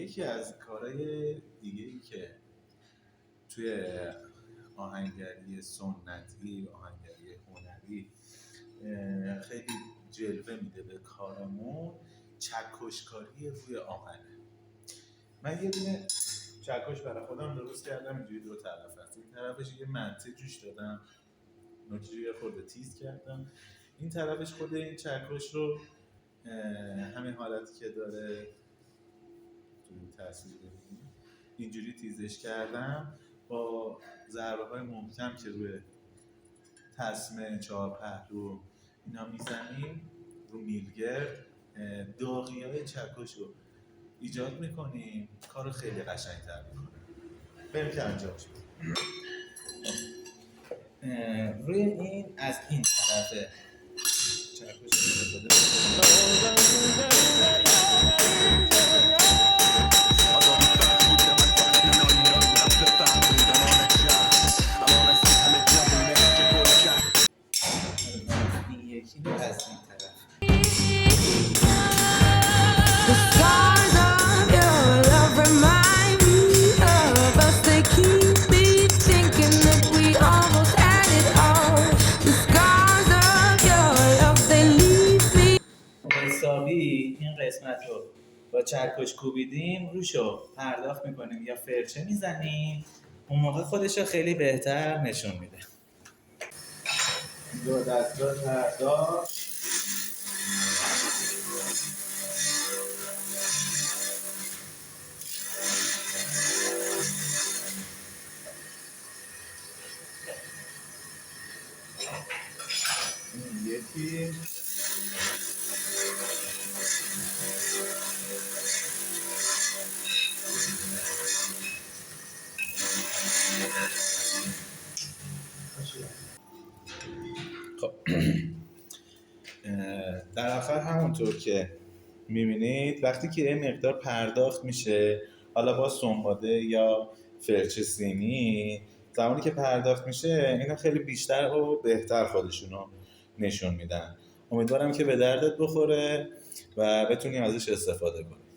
یکی از کارهای دیگه‌ای که توی آهنگری سنتی، آهنگری هنری خیلی جلوه میده به کارمون، چکشکاری روی آهنه. من یه دونه چکش برای خودم درست کردم، اینجوری دو طرف هست. این طرفش یه منته جوش دادم، نوچه یه خورده تیز کردم. این طرفش خود این چکش رو همین حالتی که داره توی تصویر ببینید اینجوری تیزش کردم، با ضربه های محکم که روی تسمه، چهار پهلو اینا میزنیم رو میلگرد، داغی های چکش رو ایجاد میکنیم، کار رو خیلی قشنگ‌تر میکنیم. بریم که انجامش بدیم. روی این از این طرفه چکش استفاده این یکی رو از این طرف. حسابی این قسمت رو با چکش کوبیدیم، روشو پرداخت میکنیم یا فرچه میزنیم، اون موقع خودش رو خیلی بهتر نشون میده. دو دستگاه پرداخت این یکی خب در آخر همونطور که میبینید وقتی که یه مقدار پرداخت میشه، حالا با سنباده یا فرچه سیمی، زمانی که پرداخت میشه اینا خیلی بیشتر و بهتر خودشونو نشون میدن. امیدوارم که به دردت بخوره و بتونی ازش استفاده کنی.